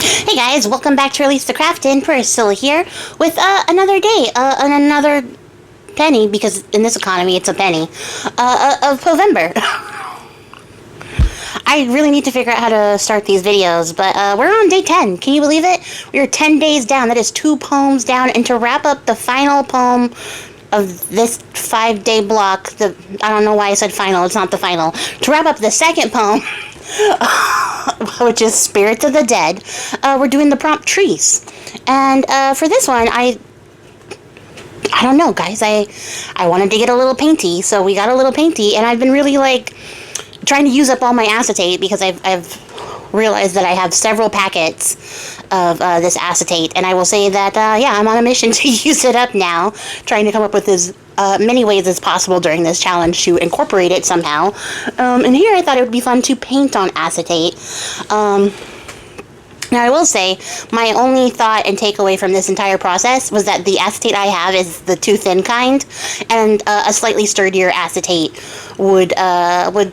Hey guys, welcome back to Release the Craftin. Priscilla here with another day, and another penny, because in this economy it's a penny, of Poevember. I really need to figure out how to start these videos, but we're on day 10. Can you believe it? We're 10 days down. That is 2 poems down, and to wrap up the final poem of this 5-day block, I don't know why I said final, it's not the final. To wrap up the second poem, which is Spirits of the Dead, we're doing the prompt trees. And for this one, I don't know, guys. I wanted to get a little painty, so we got a little painty, and I've been really, like, trying to use up all my acetate, because I've realized that I have several packets of this acetate, and I will say that, yeah, I'm on a mission to use it up now, trying to come up with as many ways as possible during this challenge to incorporate it somehow. And here I thought it would be fun to paint on acetate. Now, I will say, my only thought and takeaway from this entire process was that the acetate I have is the too thin kind, and a slightly sturdier acetate would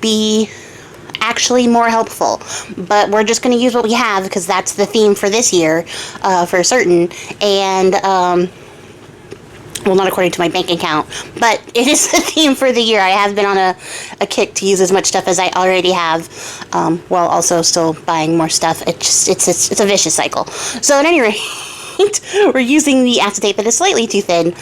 be actually more helpful. But we're just going to use what we have, because that's the theme for this year, for certain. And, well, not according to my bank account, but it is the theme for the year. I have been on a kick to use as much stuff as I already have, while also still buying more stuff. It's a vicious cycle. So at any rate, we're using the acetate that is slightly too thin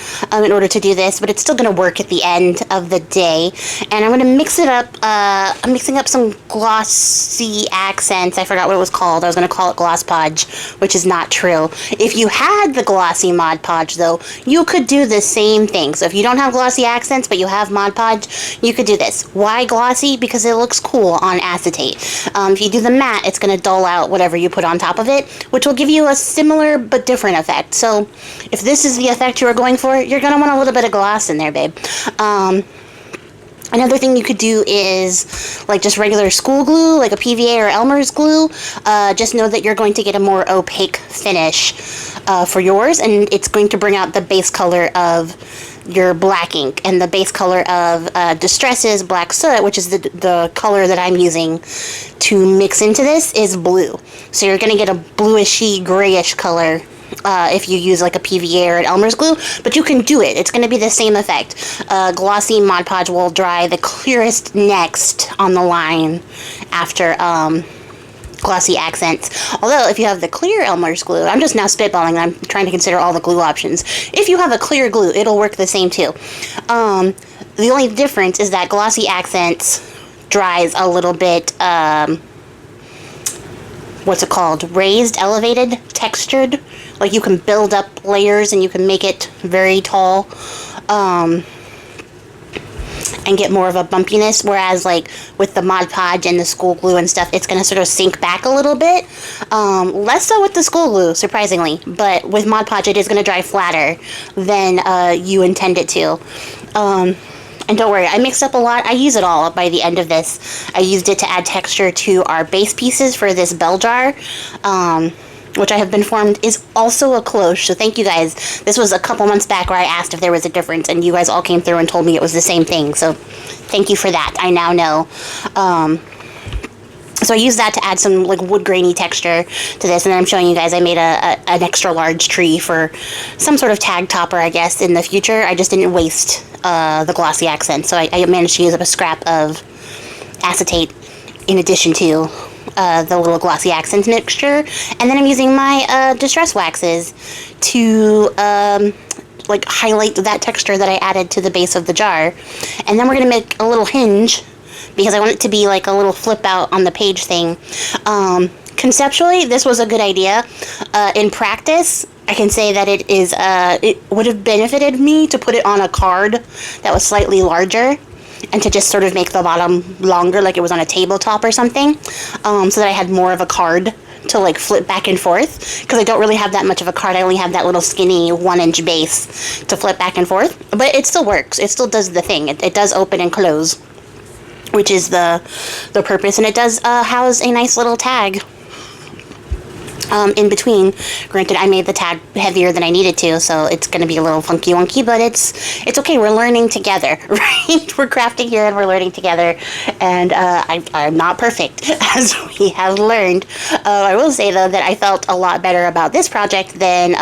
in order to do this, but it's still going to work at the end of the day. And I'm going to mix it up. I'm mixing up some glossy accents. I forgot what it was called. I was going to call it Gloss Podge, which is not true. If you had the glossy Mod Podge, though, you could do the same thing. So if you don't have glossy accents, but you have Mod Podge, you could do this. Why glossy? Because it looks cool on acetate. If you do the matte, it's going to dull out whatever you put on top of it, which will give you a similar but different effect. So if this is the effect you were going for, you're going to want a little bit of gloss in there, babe. Another thing you could do is like just regular school glue, like a PVA or Elmer's glue. Just know that you're going to get a more opaque finish for yours, and it's going to bring out the base color of your black ink. And the base color of Distress's Black Soot, which is the color that I'm using to mix into this, is blue. So you're going to get a bluishy, grayish color if you use like a PVA or an Elmer's glue, but you can do it. It's going to be the same effect. Glossy Mod Podge will dry the clearest next on the line after glossy accents. Although, if you have the clear Elmer's glue, I'm just now spitballing, I'm trying to consider all the glue options. If you have a clear glue, it'll work the same too. The only difference is that glossy accents dries a little bit, what's it called? Raised, elevated, textured. Like, you can build up layers and you can make it very tall, and get more of a bumpiness, whereas like with the Mod Podge and the school glue and stuff, it's going to sort of sink back a little bit. Less so with the school glue, surprisingly, but with Mod Podge it is going to dry flatter than you intend it to. And don't worry, I mixed up a lot. I use it all by the end of this. I used it to add texture to our base pieces for this bell jar, which I have been informed is also a cloche. So thank you guys. This was a couple months back where I asked if there was a difference, and you guys all came through and told me it was the same thing. So thank you for that. I now know. So I used that to add some like wood grainy texture to this, and then I'm showing you guys I made an extra large tree for some sort of tag topper, I guess, in the future. I just didn't waste the glossy accent, so I managed to use up a scrap of acetate in addition to the little glossy accents mixture. And then I'm using my distress waxes to like highlight that texture that I added to the base of the jar. And then we're going to make a little hinge, because I want it to be like a little flip out on the page thing. Conceptually, this was a good idea. In practice, I can say that it would have benefited me to put it on a card that was slightly larger, and to just sort of make the bottom longer, like it was on a tabletop or something, so that I had more of a card to like flip back and forth, because I don't really have that much of a card. I only have that little skinny 1-inch base to flip back and forth, but it still works. It still does the thing. It does open and close, which is the purpose, and it does house a nice little tag. in between. Granted, I made the tag heavier than I needed to, so it's going to be a little funky wonky, but it's okay. We're learning together, right? We're crafting here and we're learning together, and I'm not perfect, as we have learned. I will say, though, that I felt a lot better about this project than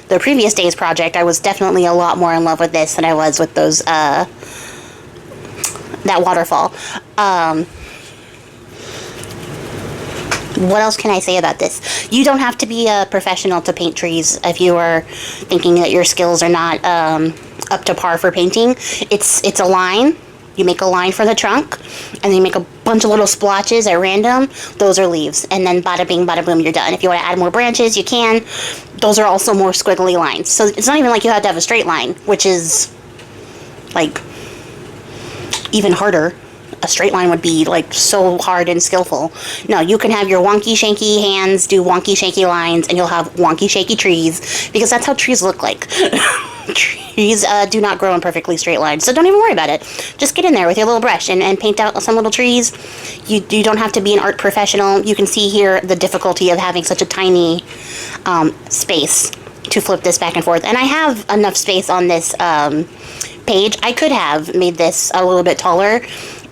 the previous day's project. I was definitely a lot more in love with this than I was with those, that waterfall. What else can I say about this? You don't have to be a professional to paint trees if you are thinking that your skills are not up to par for painting. It's a line. You make a line for the trunk, and then you make a bunch of little splotches at random. Those are leaves. And then bada bing, bada boom, you're done. If you want to add more branches, you can. Those are also more squiggly lines. So it's not even like you have to have a straight line, which is, like, even harder. A straight line would be, like, so hard and skillful. No, you can have your wonky, shanky hands do wonky, shanky lines, and you'll have wonky, shaky trees, because that's how trees look like. Trees do not grow in perfectly straight lines, so don't even worry about it. Just get in there with your little brush and paint out some little trees. You don't have to be an art professional. You can see here the difficulty of having such a tiny space to flip this back and forth. And I have enough space on this page. I could have made this a little bit taller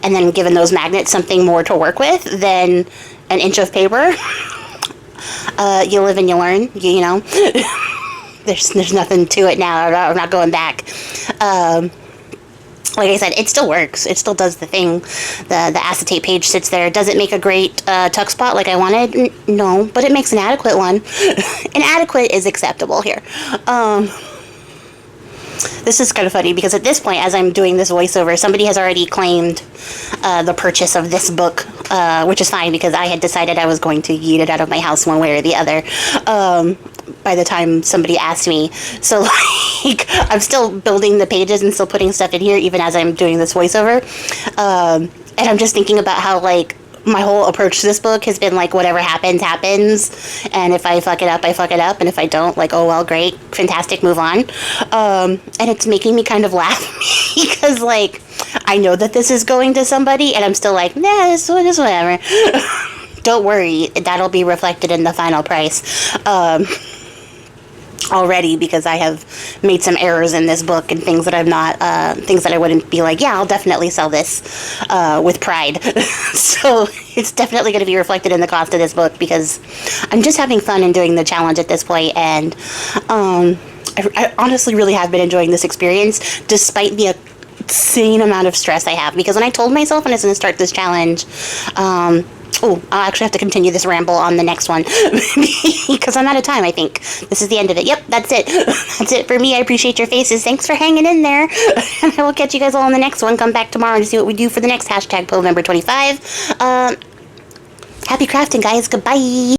and then given those magnets something more to work with than an inch of paper. You live and you learn, you know. There's nothing to it now. I'm not going back. Like I said, it still works. It still does the thing. The acetate page sits there. Does it make a great tuck spot like I wanted? No, but it makes an adequate one. An adequate is acceptable here. This is kind of funny because at this point, as I'm doing this voiceover, somebody has already claimed the purchase of this book, which is fine because I had decided I was going to yeet it out of my house one way or the other by the time somebody asked me. So, like, I'm still building the pages and still putting stuff in here even as I'm doing this voiceover. And I'm just thinking about how, like, my whole approach to this book has been, like, whatever happens, happens. And if I fuck it up, I fuck it up. And if I don't, like, oh, well, great, fantastic, move on. And it's making me kind of laugh because, like, I know that this is going to somebody, and I'm still like, nah, this is whatever. Don't worry, that'll be reflected in the final price. Already, because I have made some errors in this book and things that I'm not, things that I wouldn't be like, yeah, I'll definitely sell this with pride. So it's definitely going to be reflected in the cost of this book because I'm just having fun and doing the challenge at this point, and I honestly really have been enjoying this experience despite the insane amount of stress I have, because when I told myself when I was going to start this challenge, I'll actually have to continue this ramble on the next one because I'm out of time, I think. This is the end of it. Yep, that's it. That's it for me. I appreciate your faces. Thanks for hanging in there. And I will catch you guys all on the next one. Come back tomorrow to see what we do for the next hashtag Poevember 25. Happy crafting, guys. Goodbye.